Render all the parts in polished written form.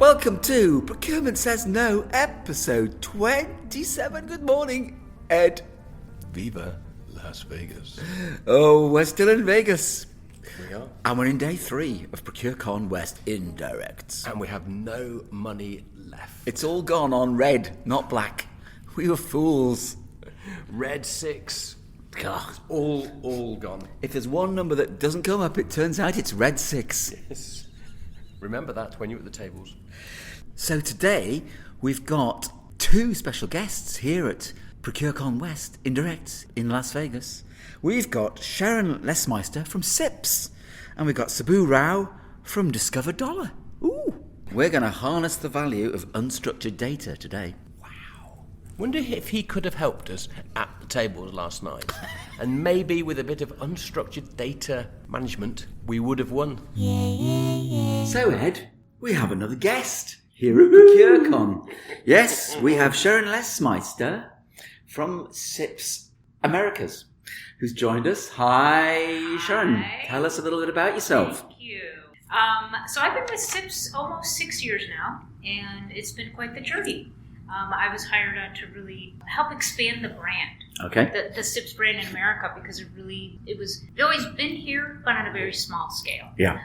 Welcome to Procurement Says No, episode 27. Good morning, Ed. Viva Las Vegas. Oh, we're still in Vegas. We are. And we're in day 3 of ProcureCon West Indirects. And we have no money left. It's all gone on red, not black. We were fools. Red 6. God. All gone. If there's one number that doesn't come up, it turns out it's red 6. Yes. Remember that when you're at the tables. So today, we've got 2 special guests here at ProcureCon West Indirects in Las Vegas. We've got Cheron Lessmeister from CIPS, and we've got Subu Rao from Discover Dollar. Ooh! We're going to harness the value of unstructured data today. Wonder if he could have helped us at the tables last night. And maybe with a bit of unstructured data management, we would have won. So, Ed, we have another guest here at ProcureCon. Yes, we have Cheron Lessmeister from CIPS Americas, who's joined us. Hi, Cheron. Hi. Tell us a little bit about yourself. Thank you. So I've been with CIPS almost 6 years now, and it's been quite the journey. I was hired on to really help expand the brand. Okay. The CIPS brand in America, because it's always been here, but on a very small scale. Yeah.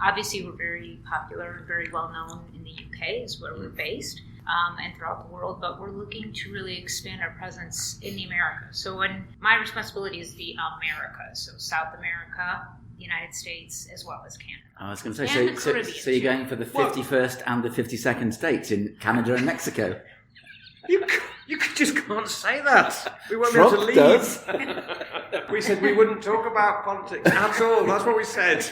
Obviously, we're very popular and very well known in the UK, is where we're based, and throughout the world, but we're looking to really expand our presence in the Americas. So my responsibility is the Americas, so South America, the United States, as well as Canada. I was going to And the say, Caribbean, so you're too. going for the 51st and the 52nd states in Canada and Mexico. You just can't say that. We won't Trump be able to does. leave. We said we wouldn't talk about politics at all. That's what we said.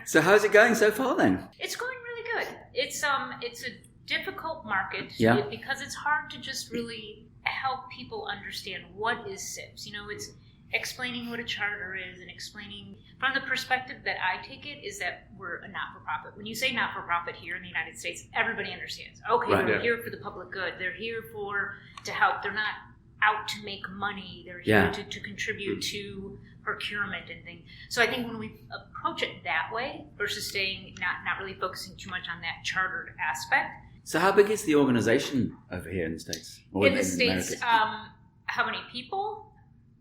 So how's it going so far then? It's going really good. It's a difficult market because it's hard to just really help people understand what is CIPS. It's explaining what a charter is and explaining from the perspective that I take it is that we're a not-for-profit. When you say not-for-profit here in the United States, everybody understands. Okay, Right. they're here for the public good. They're here to help. They're not out to make money. They're here to contribute to procurement and things. So I think when we approach it that way versus staying not really focusing too much on that chartered aspect. So how big is the organization over here in the States? Or In the States, Americas? how many people?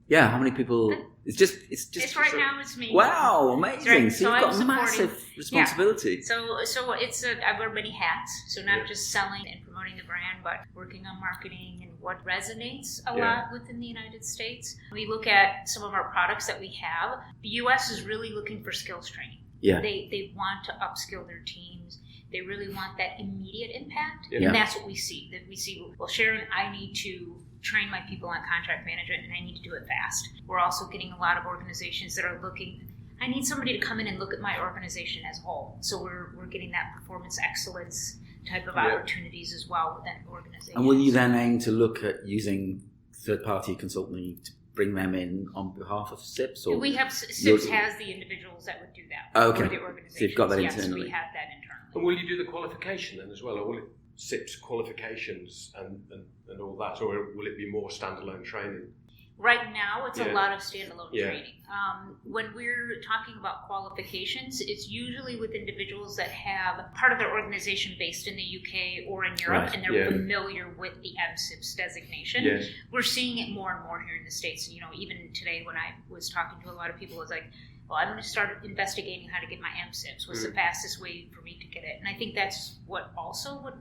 Yeah, how many people? It's just. It's right now it's me. Wow, amazing! Right, So so you've got I'm massive responsibility. So I wear many hats. So not just selling and promoting the brand, but working on marketing and what resonates a lot within the United States. We look at some of our products that we have. The U.S. is really looking for skills training. Yeah. They want to upskill their teams. They really want that immediate impact, Yeah. and that's what we see. That we see. Well, Cheron, I need to train my people on contract management, and I need to do it fast. We're also getting a lot of organizations that are looking. I need somebody to come in and look at my organization as a whole. So we're getting that performance excellence type of opportunities as well within organizations. And will you then aim to look at using third-party consulting to bring them in on behalf of CIPS? Or We have CIPS has the individuals that would do that. Oh, okay. For the organizations. So you've got that yes, internally. we have that internally. And will you do the qualification then as well? Or will it CIPS qualifications and all that? Or will it be more standalone training? Right now, it's a lot of standalone Yeah. training. When we're talking about qualifications, it's usually with individuals that have part of their organization based in the UK or in Europe, Right. and they're familiar with the MCIPS designation. Yes. We're seeing it more and more here in the States. Even today when I was talking to a lot of people, it's like, well, I'm going to start investigating how to get my MCIPS. What's the fastest way for me to get it? And I think that's what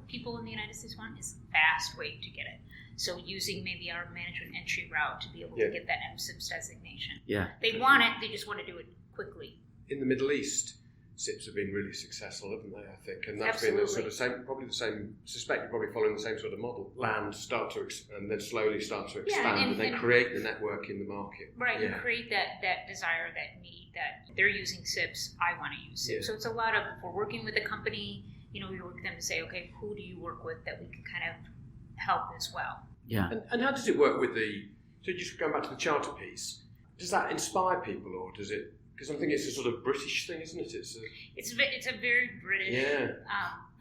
people in the United States want is a fast way to get it. So using maybe our management entry route to be able to get that MCIPS designation. Yeah. They want it, they just want to do it quickly. In the Middle East, CIPS have been really successful, haven't they, I think? And that's Absolutely. been the sort of same, probably the same, suspect you're probably following the same sort of model. Land, and then slowly start to expand and then create the network in the market. Right, and create that desire, that need, that they're using CIPS, I want to use CIPS. So it's a lot of, if we're working with a company, we work with them to say, okay, who do you work with that we can kind of help as well? Yeah. And how does it work with so just going back to the charter piece, does that inspire people or does it, because I think it's a sort of British thing, isn't it? It's a very British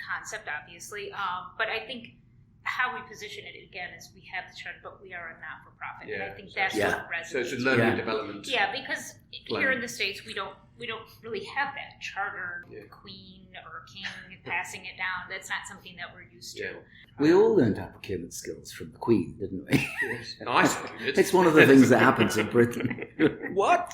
concept, obviously, but I think how we position it again is we have the charter, but we are a not-for-profit, and I think that's Yeah. what resonates. So it's a learning and development. Yeah, because plan. here in the States we don't really have that charter Yeah. queen or king passing it down. That's not something that we're used to. Yeah. We all learned our procurement skills from the Queen, didn't we? Yes. I certainly did. It's one of the things that happens in Britain. What?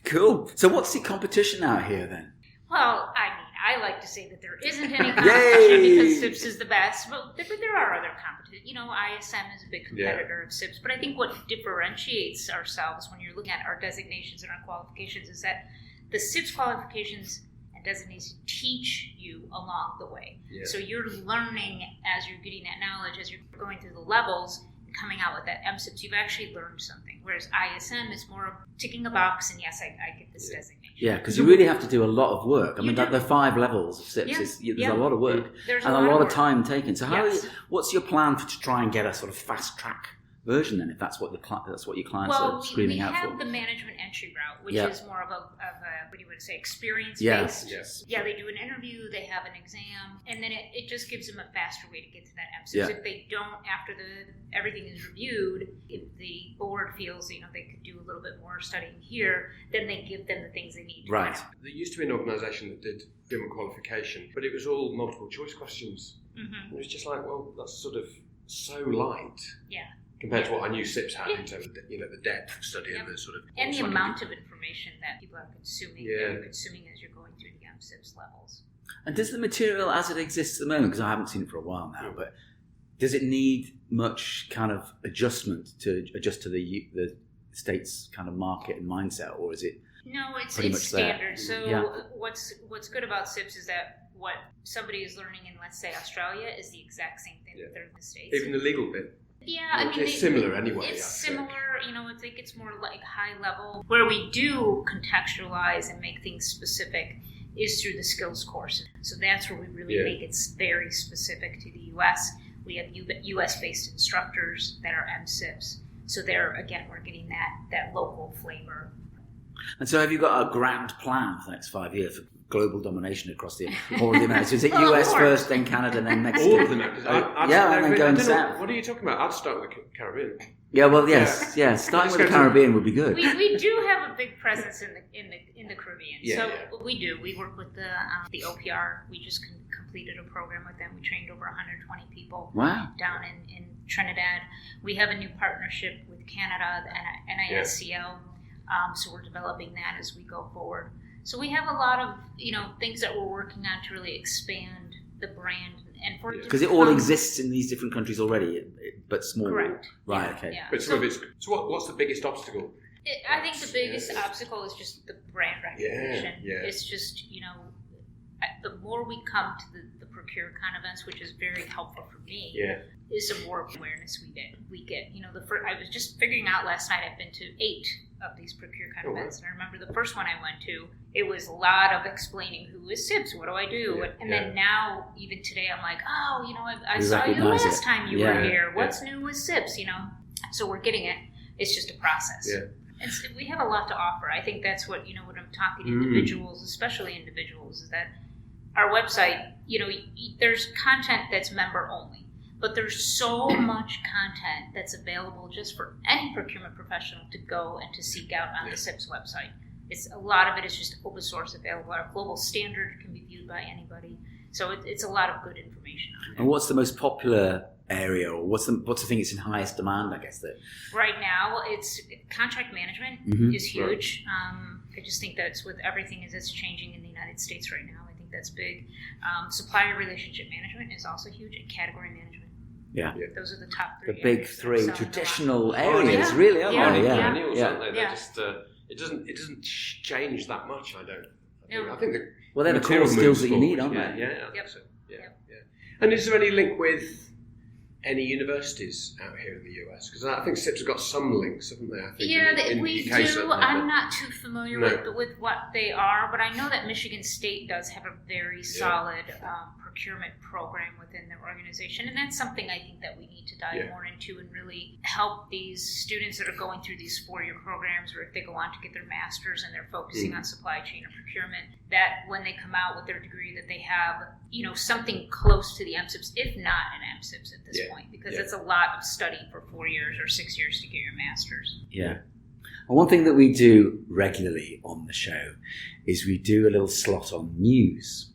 Cool. So what's the competition out here then? Well, I mean, I like to say that there isn't any competition because CIPS is the best, but there are other competitions. You know, ISM is a big competitor of CIPS, but I think what differentiates ourselves when you're looking at our designations and our qualifications is that the CIPS qualifications and designations teach you along the way. Yeah. So you're learning as you're getting that knowledge, as you're going through the levels, and coming out with that MCIPS, you've actually learned something. Whereas ISM is more of ticking a box and yes, I get this designation. Yeah, because you really have to do a lot of work. I mean, do. the 5 levels of CIPS, there's a lot of work There's and a lot lot of work. time taken. So Yes. what's your plan to try and get a sort of fast track version then, if that's what your clients are screaming out for? We have the management entry route, which Yeah. is more of a what do you want to say, experience Yes. based. Yes. Yeah, they do an interview, they have an exam, and then it just gives them a faster way to get to that MCIPS. Yeah. If they don't, after everything is reviewed, if the board feels they could do a little bit more studying here, then they give them the things they need. Right. There used to be an organisation that did procurement qualification, but it was all multiple choice questions. Mm-hmm. It was just like, well, that's sort of so light. Yeah. Compared to what I knew CIPS had in terms of the depth of study and the sort of... And the amount of information that people are consuming, that you're consuming as you're going through the MCIPS levels. And does the material as it exists at the moment, because I haven't seen it for a while now, but does it need much kind of adjustment to adjust to the state's kind of market and mindset, or is it? No, it's pretty much there? standard. So Yeah. what's good about CIPS is that what somebody is learning in, let's say, Australia is the exact same thing that they're in the States. Even the legal bit. Yeah, I mean, it's similar anyway. It's I similar, think. I think it's more like high level. Where we do contextualize and make things specific is through the skills course. So that's where we really make it very specific to the U.S. We have U.S.-based instructors that are MCIPS. So there, again, we're getting that local flavor. And so have you got a grand plan for the next 5 years for global domination across the whole of the Americas? Is it US first, then Canada, then Mexico? All of the Americas. And then going south. What are you talking about? I'd start with the Caribbean. Yeah, well, yes. Starting with the Caribbean would be good. We do have a big presence in the Caribbean. Yeah, so we do. We work with the OPR. We just completed a program with them. We trained over 120 people down in Trinidad. We have a new partnership with Canada, the NISCL. So we're developing that as we go forward. So we have a lot of things that we're working on to really expand the brand and for because it all exists in these different countries already, but small. Correct. Right. Yeah, Okay. yeah. But so what's the biggest obstacle? I think the biggest obstacle is just the brand recognition. Yeah. It's just the more we come to the ProcureCon events, which is very helpful for me. Yeah. Is the more awareness we get. I was just figuring out last night. I've been to 8 of these ProcureCon events, and I remember the first one I went to. It was a lot of explaining who is CIPS, what do I do, then now even today I'm like, I saw you last time you were here. What's new with CIPS? So we're getting it. It's just a process. Yeah. We have a lot to offer. I think that's what when I'm talking to individuals, especially individuals, is that our website. There's content that's member only. But there's so much content that's available just for any procurement professional to go and to seek out on the CIPS website. A lot of it is just open source available. Our global standard can be viewed by anybody. So it's a lot of good information on it. And what's the most popular area, or what's the thing that's in highest demand, I guess? Right now, it's contract management is huge. I just think that's with everything as it's changing in the United States right now. I think that's big. Supplier relationship management is also huge, and category management. Yeah. Those are the top 3. The big 3 traditional areas, Yeah. really, aren't Yeah. they? Yeah. Manuals, Yeah. aren't they? They're Yeah. just, it doesn't change that much. I think No. Well, they're the core material skills moves that you need, forward. aren't they? Yeah. Yep. So, yeah. And is there any link with any universities out here in the US? Because I think CIPS have got some links, haven't they? I think we UK do. certainly, I'm not too familiar with what they are, but I know that Michigan State does have a very solid procurement program within their organization, and that's something I think that we need to dive more into and really help these students that are going through these 4-year programs, or if they go on to get their master's and they're focusing on supply chain or procurement, that when they come out with their degree that they have, something close to the MCIPS, if not an MCIPS at this point, because it's a lot of study for 4 years or 6 years to get your master's. Yeah. And one thing that we do regularly on the show is we do a little slot on news.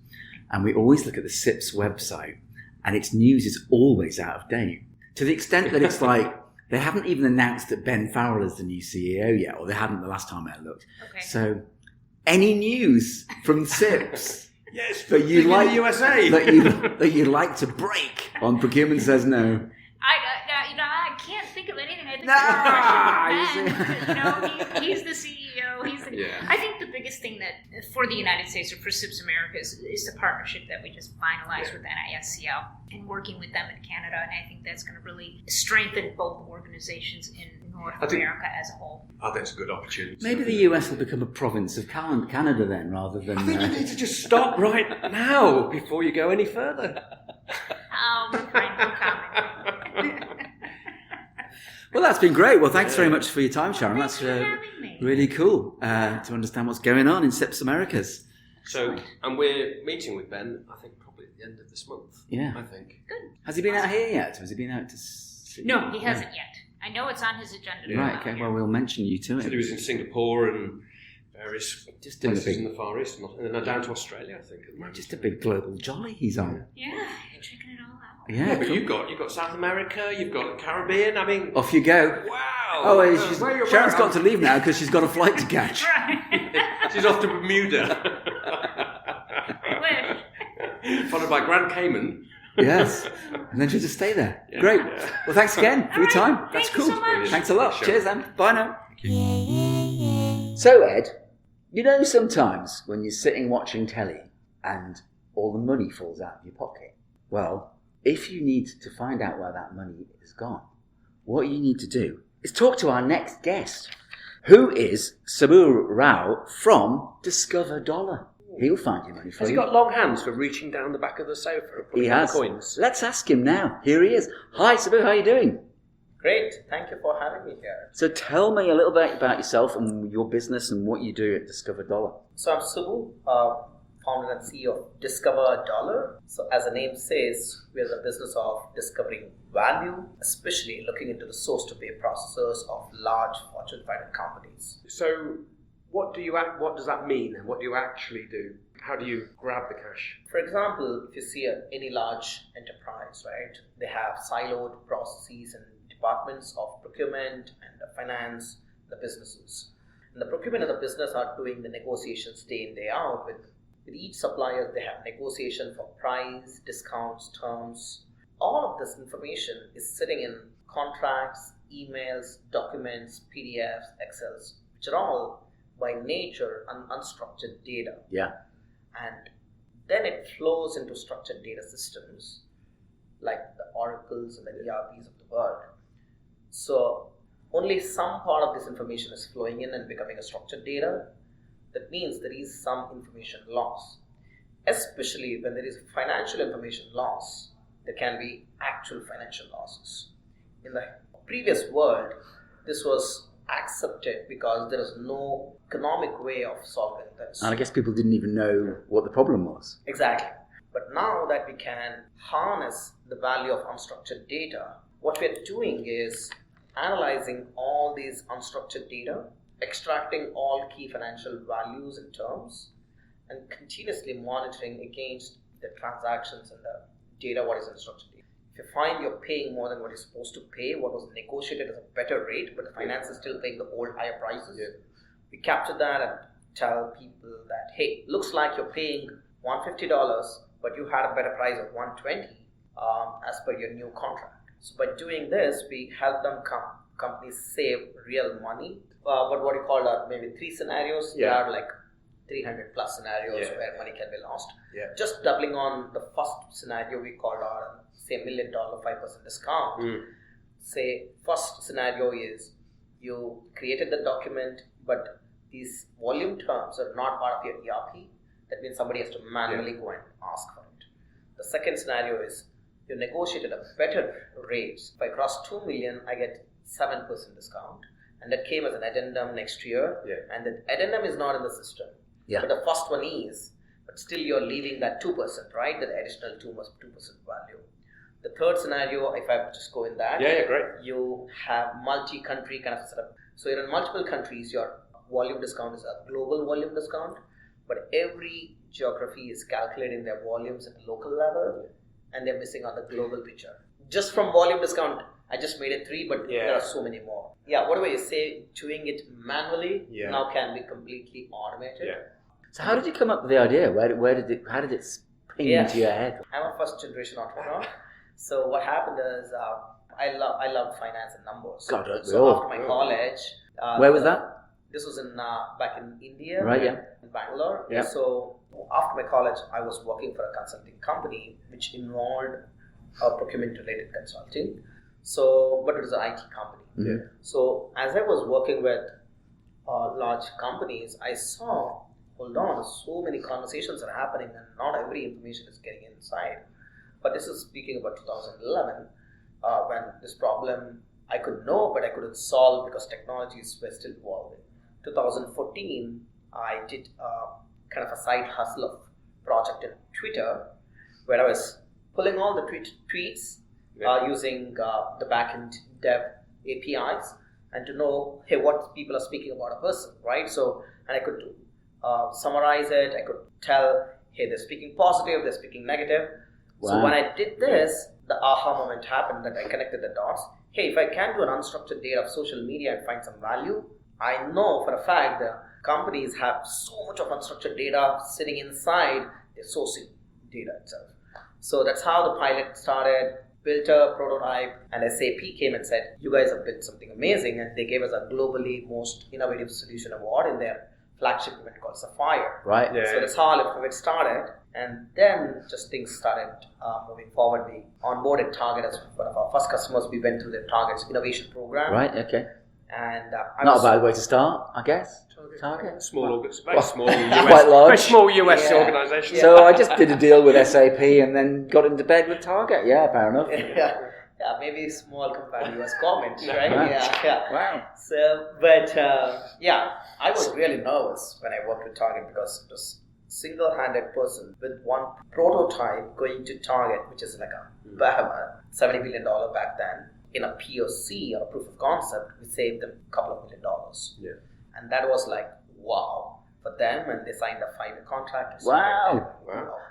And we always look at the CIPS website, and its news is always out of date. To the extent that it's like, they haven't even announced that Ben Farrell is the new CEO yet, or they hadn't the last time I looked. Okay. So, any news from CIPS that you like, the USA. that you like to break on Procurement Says No? I can't think of anything. I think he's the CEO. I think the biggest thing that for the United States or for CIPS Americas is the partnership that we just finalized with NISCL and working with them in Canada, and I think that's going to really strengthen both organizations in North America as a whole. I think it's a good opportunity. Maybe the US will become a province of Canada then, rather than... I think you need to just stop right now before you go any further. Refrain from comment. Well, that's been great. Well, thanks very much for your time, Cheron. Thanks for having me. Really cool to understand what's going on in CIPS Americas. So, and we're meeting with Ben, I think, probably at the end of this month. Yeah. I think. Good. Has he been out here yet? Has he been out to see? No, he hasn't yet. I know it's on his agenda. Right, okay. Well, we'll mention you to him. So he was in Singapore and various just doing places in the Far East, and then down to Australia, I think. At the moment. Just a big global jolly he's on. Yeah, checking it all out. Yeah, but you've got South America, you've got the Caribbean. I mean, off you go. Wow. Oh, Sharon's got to leave now because she's got a flight to catch. Right. She's off to Bermuda. Followed by Grand Cayman. Yes. And then she'll just stay there. Yeah. Great. Yeah. Well, thanks again for your time. That's cool. So much. Thanks a lot. Sure. Cheers, then. Bye now. So, Ed, sometimes when you're sitting watching telly and all the money falls out of your pocket, well, if you need to find out where that money has gone, what you need to do is talk to our next guest, who is Subu Rao from Discover Dollar. He'll find your money for you. Has he got long hands for reaching down the back of the sofa and putting down coins? Let's ask him now. Here he is. Hi, Subu. How are you doing? Great. Thank you for having me here. So tell me a little bit about yourself and your business and what you do at Discover Dollar. So I'm Subu, founder and CEO of Discover Dollar. So as the name says, we're in the business of discovering value, especially looking into the source-to-pay processes of large Fortune 500 companies. So what does that mean? What do you actually do? How do you grab the cash? For example, if you see any large enterprise, right, they have siloed processes and departments of procurement and finance, the businesses. And the procurement and the business are doing the negotiations day in, day out with each supplier. They have negotiation for price, discounts, terms. All of this information is sitting in contracts, emails, documents, PDFs, Excels, which are all by nature unstructured data. Yeah. And then it flows into structured data systems like the Oracles and the ERPs of the world. So only some part of this information is flowing in and becoming a structured data. That means there is some information loss. Especially when there is financial information loss, there can be actual financial losses. In the previous world, this was accepted because there is no economic way of solving this. And I guess people didn't even know what the problem was. Exactly. But now that we can harness the value of unstructured data, what we're doing is analyzing all these unstructured data, extracting all key financial values and terms, and continuously monitoring against the transactions and the data, what is unstructured data. If you find you're paying more than what you're supposed to pay, what was negotiated as a better rate, but the finance is still paying the old higher prices, we capture that and tell people that, hey, looks like you're paying $150, but you had a better price of $120 as per your new contract. So by doing this, we help them companies save real money. But what you call maybe 3 scenarios. There are like 300 plus scenarios where money can be lost. Yeah. Just doubling on the first scenario we called our, say, $1 million 5% discount. Say, first scenario is you created the document, but these volume terms are not part of your ERP. That means somebody has to manually go and ask for it. The second scenario is you negotiated a better rate. If I cross 2 million, I get 7% discount. And that came as an addendum next year. Yeah. And the addendum is not in the system. Yeah. But the first one is. But still you're leaving that 2%, right? That additional 2% value. The third scenario, if I just go in that, great. you have multi-country kind of setup. So you're in multiple countries, your volume discount is a global volume discount, but every geography is calculating their volumes at the local level, and they're missing on the global picture. Just from volume discount, I just made it 3, but there are so many more. Yeah, whatever you say, doing it manually now can be completely automated. Yeah. So how did you come up with the idea? How did it ping into your head? I'm a first generation entrepreneur. So what happened is I love finance and numbers. God, so after my college, where was that? This was in back in India, Right, yeah. in Bangalore. Yeah. So after my college, I was working for a consulting company which involved procurement-related consulting. So, but it was an IT company. Mm-hmm. So as I was working with large companies, I saw, hold on, so many conversations are happening, and not every information is getting inside. But this is speaking about 2011, when this problem I could know, but I couldn't solve because technologies were still evolving. 2014, I did kind of a side hustle of project in Twitter, where I was pulling all the tweets using the backend dev APIs, and to know, hey, what people are speaking about a person, right? So, and I could summarize it. I could tell, hey, they're speaking positive, they're speaking negative. Wow. So when I did this, the aha moment happened that I connected the dots. Hey, if I can do an unstructured data of social media and find some value, I know for a fact the companies have so much of unstructured data sitting inside their sourcing data itself. So that's how the pilot started, built a prototype, and SAP came and said, you guys have built something amazing, and they gave us a globally most innovative solution award in their flagship event called Sapphire. Right. Yeah. So that's how it started. And then just things started moving forward. We onboarded Target as one of our first customers. We went through their Target's innovation program. Right, okay. And Not a bad way to start, I guess. Target. Very small US, quite large. very small US Yeah. organisation. So I just did a deal with SAP and then got into bed with Target. Yeah, fair enough. yeah, maybe small compared to US government, right? Right. Yeah. Wow. So, but I was really nervous when I worked with Target because it was single-handed person with one prototype going to Target, which is like a $70 million back then. In a POC or a proof of concept, we saved them a couple of $1 million. Yeah. And that was like, wow, for them, and they signed a 5-year contract. Wow.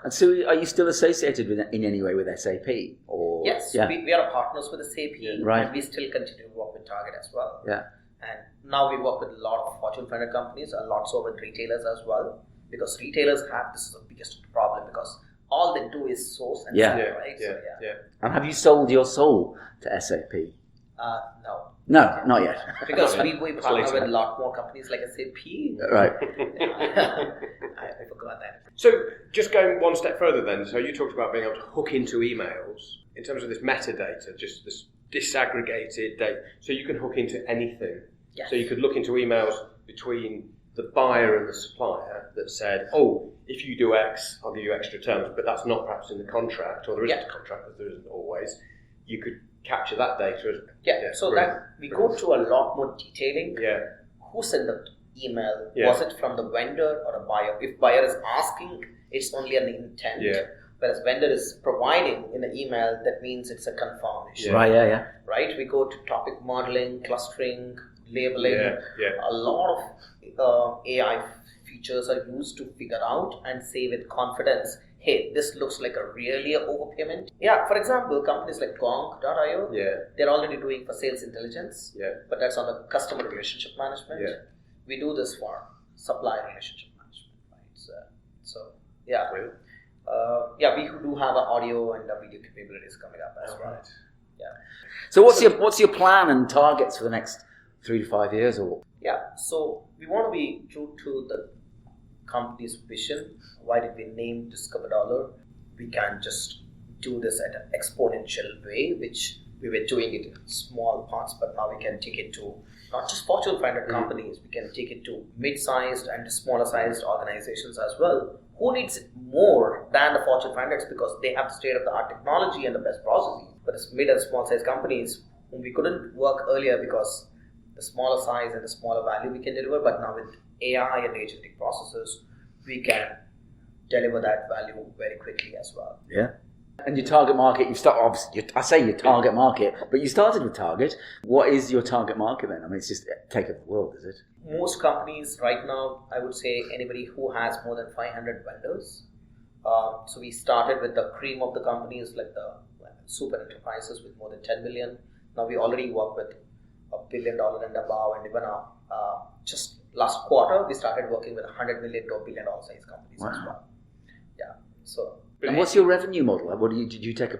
And so are you still associated with in any way with SAP? Or Yes, yeah. we are partners with SAP, Right. and we still continue to work with Target as well. Yeah. And now we work with a lot of Fortune 500 companies, a lot so with retailers as well, because retailers have, this is the biggest problem, because all they do is source and sell, right? So, And have you sold your soul to SAP? No. No, not yet. Because we partner with a lot more companies like SAP. Right. I forgot that. So just going one step further then, so you talked about being able to hook into emails in terms of this metadata, just this disaggregated data, so you can hook into anything. Yes. So you could look into emails between the buyer and the supplier that said, oh, if you do X, I'll give you extra terms, but that's not perhaps in the contract, or there isn't a contract, but there isn't always. You could capture that data. So that we go through a lot more detailing. Yeah. Who sent the email? Yeah. Was it from the vendor or a buyer? If buyer is asking, it's only an intent. Yeah. Whereas vendor is providing in the email, that means it's a confirmation. Right, yeah. Right? We go to topic modeling, clustering, labeling. Yeah. A lot of AI features are used to figure out and say with confidence, hey, this looks like a really overpayment. Yeah, for example, companies like Gong.io, they're already doing for sales intelligence, but that's on the customer relationship management. Yeah. We do this for supplier relationship management, right? So yeah. Really? We do have an audio and a video capabilities coming up as well. Right. Yeah. So what's your plan and targets for the next 3 to 5 years or? Yeah, so we want to be true to the company's vision. Why did we name Discover Dollar? We can just do this at an exponential way, which we were doing it in small parts, but now we can take it to not just Fortune 500 companies, we can take it to mid-sized and smaller sized organizations as well. Who needs it more than the Fortune 500s, because they have the state-of-the-art technology and the best processes. But the mid and small size companies whom we couldn't work earlier because the smaller size and the smaller value we can deliver, but now with AI and agentic processes, we can deliver that value very quickly as well. Yeah. And your target market, you start, obviously, I say your target market, but you started with target. What is your target market then? I mean, it's just take over the world, is it? Most companies right now, I would say anybody who has more than 500 vendors. So we started with the cream of the companies, like the super enterprises with more than 10 million. Now we already work with $1 billion and above, and even just last quarter, we started working with $100 million to $1 billion size companies as well. Yeah. So. And what's your revenue model? Did you take a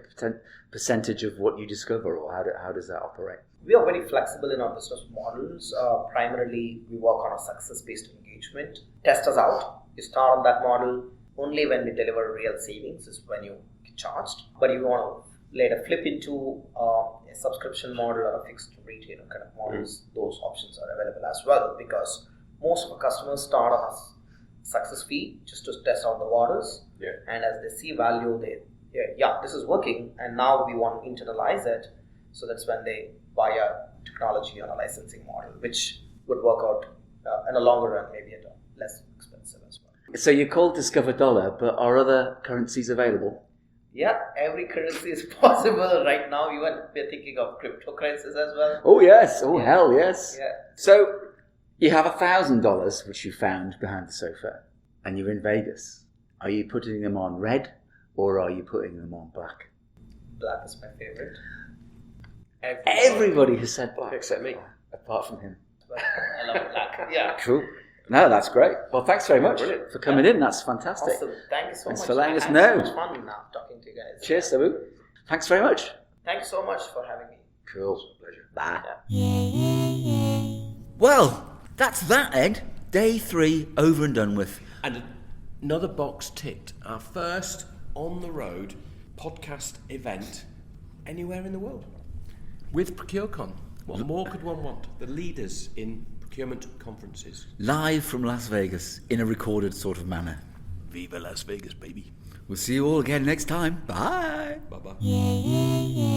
percentage of what you discover, or how does that operate? We are very flexible in our business models. Primarily, we work on a success-based engagement. Test us out. You start on that model. Only when we deliver real savings is when you get charged. But if you want to later flip into a subscription model or a fixed retail kind of models, those options are available as well, because most of our customers start on a success fee just to test out the waters. Yeah. And as they see value, this is working, and now we want to internalize it. So that's when they buy a technology on a licensing model, which would work out in the longer run, maybe at a less expensive as well. So you're called Discover Dollar, but are other currencies available? Yeah, every currency is possible right now. Even we're thinking of cryptocurrencies as well. Oh yes, hell yes. Yeah. So you have $1,000 which you found behind the sofa, and you're in Vegas. Are you putting them on red, or are you putting them on black? Black is my favorite. Everybody has said black Except me. apart from him. I love black. Yeah. Cool. No, that's great. Well, thanks very much Brilliant. for coming in. That's fantastic. Awesome. Thank you so Thanks much. for letting us I had know. so much fun now talking to you guys. Cheers, Subu. Thanks very much. Thank you so much for having me. Cool. Pleasure. Bye. Yeah. Well, that's that, Ed. Day 3 over and done with. And another box ticked. Our first on-the-road podcast event anywhere in the world. With ProcureCon. What more could one want? The leaders in procurement conferences. Live from Las Vegas in a recorded sort of manner. Viva Las Vegas, baby. We'll see you all again next time. Bye. Bye-bye. Yeah, yeah, yeah.